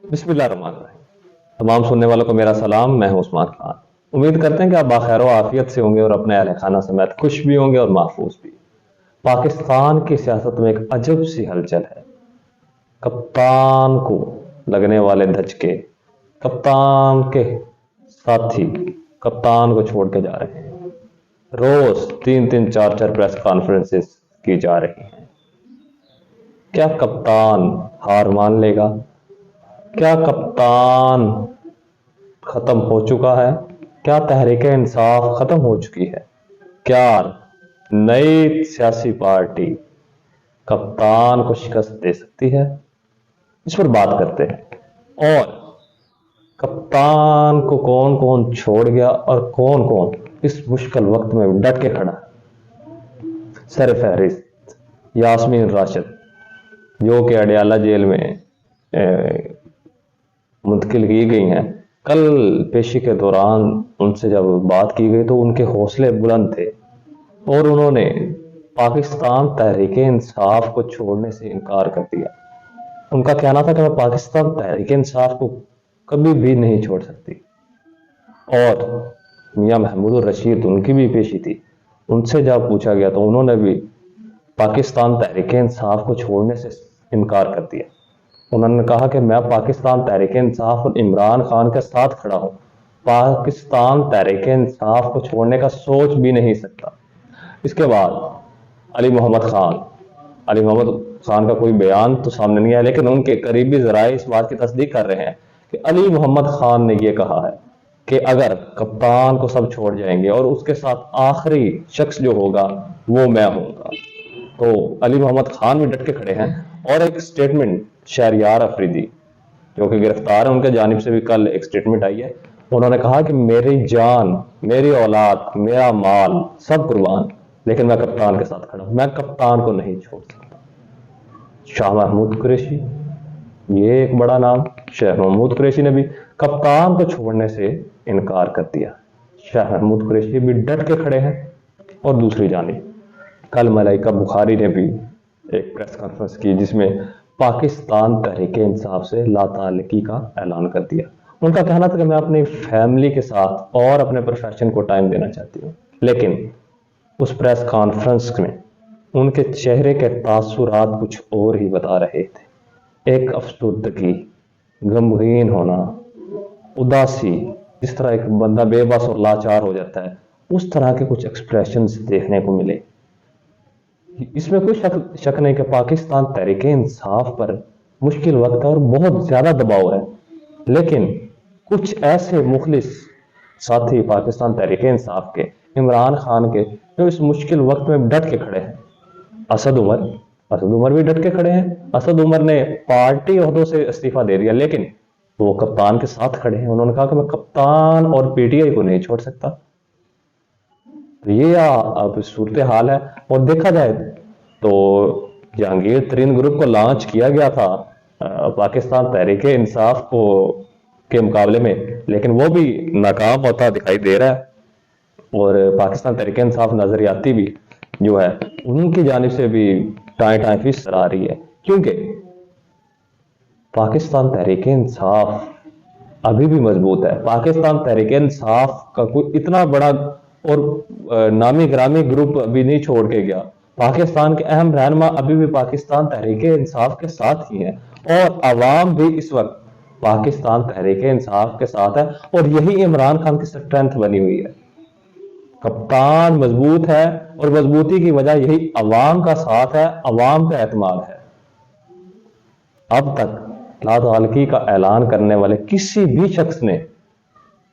बिस्मिल्लाहिर्रहमानिर्रहीम। तमाम सुनने वालों को मेरा सलाम। मैं हूं उस्मान खान। उम्मीद करते हैं कि आप बाखैर व आफियत से होंगे और अपने अहल खाना समेत खुश भी होंगे और महफूज भी। पाकिस्तान की सियासत में एक अजब सी हलचल है। कप्तान को लगने वाले धचके, कप्तान के साथी कप्तान को छोड़ के जा रहे हैं। रोज 3-3, 4-4 प्रेस कॉन्फ्रेंसेस की जा रही हैं। क्या कप्तान हार मान लेगा? क्या कप्तान खत्म हो चुका है? क्या तहरीक इंसाफ खत्म हो चुकी है? क्या नई सियासी पार्टी कप्तान को शिकस्त दे सकती है? इस पर बात करते हैं। और कप्तान को कौन कौन छोड़ गया और कौन कौन इस मुश्किल वक्त में डट के खड़ा है। सर फहरिस्त यास्मीन राशिद, जो कि अडयाला जेल में मुंतकिल की गई हैं। कल पेशी के दौरान उनसे जब बात की गई तो उनके हौसले बुलंद थे और उन्होंने पाकिस्तान तहरीक इंसाफ को छोड़ने से इनकार कर दिया। उनका कहना था कि मैं पाकिस्तान तहरीक इंसाफ को कभी भी नहीं छोड़ सकती। और मियां महमूद रशीद, उनकी भी पेशी थी। उनसे जब पूछा गया तो उन्होंने भी पाकिस्तान तहरीक इंसाफ को छोड़ने से इनकार कर दिया। उन्होंने कहा कि मैं पाकिस्तान तहरीक इंसाफ और इमरान खान के साथ खड़ा हूं। पाकिस्तान तहरीक इंसाफ को छोड़ने का सोच भी नहीं सकता। इसके बाद अली मोहम्मद खान का कोई बयान तो सामने नहीं आया, लेकिन उनके करीबी जराए इस बात की तस्दीक कर रहे हैं कि अली मोहम्मद खान ने यह कहा है कि अगर कप्तान को सब छोड़ जाएंगे और उसके साथ आखिरी शख्स जो होगा वो मैं होऊंगा। तो अली मोहम्मद खान भी डट के खड़े हैं। और एक स्टेटमेंट शहरयार अफरीदी, जो कि गिरफ्तार है, उनके जानिब से भी कल एक स्टेटमेंट आई है। उन्होंने कहा कि मेरी जान, मेरी औलाद, मेरा माल सब कुर्बान, लेकिन मैं कप्तान के साथ खड़ा हूं। मैं कप्तान को नहीं छोड़ सकता। शाह महमूद कुरैशी, ये एक बड़ा नाम। शाह महमूद कुरैशी ने भी कप्तान को छोड़ने से इनकार कर दिया। शाह महमूद कुरैशी भी डट के खड़े हैं। और दूसरी जानिब कल मलाइका बुखारी ने भी एक प्रेस कॉन्फ्रेंस की जिसमें पाकिस्तान तहरीक इंसाफ से लाताल्लुकी का ऐलान कर दिया। उनका कहना था कि मैं अपनी फैमिली के साथ और अपने प्रोफेशन को टाइम देना चाहती हूँ। लेकिन उस प्रेस कॉन्फ्रेंस में उनके चेहरे के तासुरात कुछ और ही बता रहे थे। एक अफसुर्दगी, गमगीन होना, उदासी, जिस तरह एक बंदा बेबस और लाचार हो जाता है, उस तरह के कुछ एक्सप्रेशंस देखने को मिले। इसमें कोई शक नहीं कि पाकिस्तान तहरीक इंसाफ पर मुश्किल वक्त है और बहुत ज्यादा दबाव है। लेकिन कुछ ऐसे मुखलिस साथी पाकिस्तान तहरीक इंसाफ के, इमरान खान के, जो इस मुश्किल वक्त में डट के खड़े हैं। असद उमर भी डट के खड़े हैं। असद उमर ने पार्टी ओहदों से इस्तीफा दे दिया, लेकिन वो कप्तान के साथ खड़े हैं। उन्होंने कहा कि मैं कप्तान और पीटीआई को नहीं छोड़ सकता। ये अब सूरत हाल है। और देखा जाए तो जहांगीर तरीन ग्रुप को लॉन्च किया गया था पाकिस्तान तहरीक इंसाफ को के मुकाबले में, लेकिन वो भी नाकाम होता दिखाई दे रहा है। और पाकिस्तान तहरीक इंसाफ नजरियाती भी जो है उनकी जानिब से भी टाई फीस आ रही है, क्योंकि पाकिस्तान तहरीक इंसाफ अभी भी मजबूत है। पाकिस्तान तहरीक इंसाफ का कोई इतना बड़ा और नामी ग्रामी ग्रुप अभी नहीं छोड़ के गया। पाकिस्तान के अहम रहनुमा अभी भी पाकिस्तान तहरीक इंसाफ के साथ ही हैं और आवाम भी इस वक्त पाकिस्तान तहरीक इंसाफ के साथ है। और यही इमरान खान की स्ट्रेंथ बनी हुई है। कप्तान मजबूत है और मजबूती की वजह यही अवाम का साथ है, अवाम का एतमाद है। अब तक लाताल्लुकी का ऐलान करने वाले किसी भी शख्स ने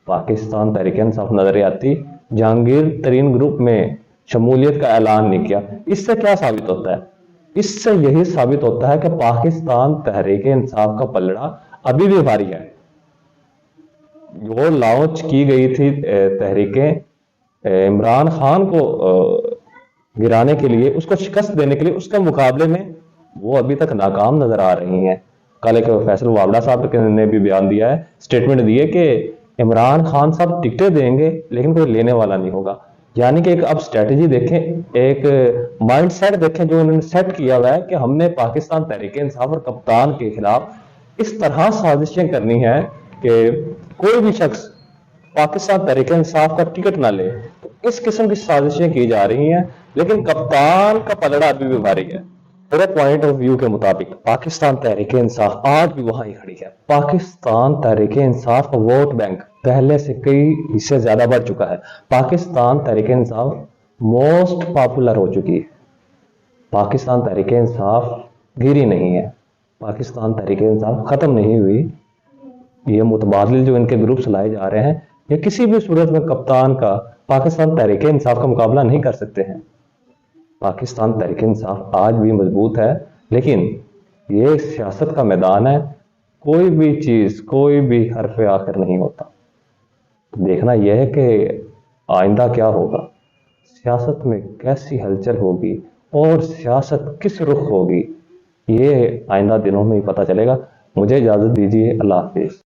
पाकिस्तान तहरीक इंसाफ नजरियाती जहांगीर तरीन ग्रुप में शमूलियत का ऐलान नहीं किया। इससे क्या साबित होता है? इससे यही साबित होता है कि पाकिस्तान तहरीक इंसाफ का पलड़ा अभी भी भारी है। जो लॉन्च की गई थी तहरीकें इमरान खान को गिराने के लिए, उसको शिकस्त देने के लिए, उसके मुकाबले में वो अभी तक नाकाम नजर आ रही हैं। कल एक फैसल वावड़ा साहब ने भी बयान दिया है, स्टेटमेंट दी है कि इमरान खान साहब टिकटें देंगे लेकिन कोई लेने वाला नहीं होगा। यानी कि एक अब स्ट्रेटजी देखें, एक माइंड सेट देखें जो उन्होंने सेट किया हुआ है कि हमने पाकिस्तान तहरीक इंसाफ और कप्तान के खिलाफ اس طرح سازشیں کرنی ہے کہ کوئی بھی شخص پاکستان تحریک انصاف کا ٹکٹ نہ لے. تو اس قسم کی سازشیں کی جا رہی ہیں، لیکن کپتان کا پلڑا ابھی بھی بھاری ہے. میرے پوائنٹ آف ویو کے مطابق پاکستان تحریک انصاف آج بھی وہاں ہی کھڑی ہے. پاکستان تحریک انصاف کا ووٹ بینک پہلے سے کئی حصے زیادہ بڑھ چکا ہے. پاکستان تحریک انصاف موسٹ پاپولر ہو چکی ہے. پاکستان تحریک انصاف گری نہیں ہے، پاکستان تحریک انصاف ختم نہیں ہوئی. یہ متبادل جو ان کے گروپس لائے جا رہے ہیں، یہ کسی بھی صورت میں کپتان کا پاکستان تحریک انصاف کا مقابلہ نہیں کر سکتے ہیں. پاکستان تحریک انصاف آج بھی مضبوط ہے، لیکن یہ سیاست کا میدان ہے. کوئی بھی چیز، کوئی بھی حرف آخر نہیں ہوتا. دیکھنا یہ ہے کہ آئندہ کیا ہوگا، سیاست میں کیسی ہلچل ہوگی اور سیاست کس رخ ہوگی، یہ آئندہ دنوں میں ہی پتہ چلے گا. مجھے اجازت دیجیے، اللہ حافظ.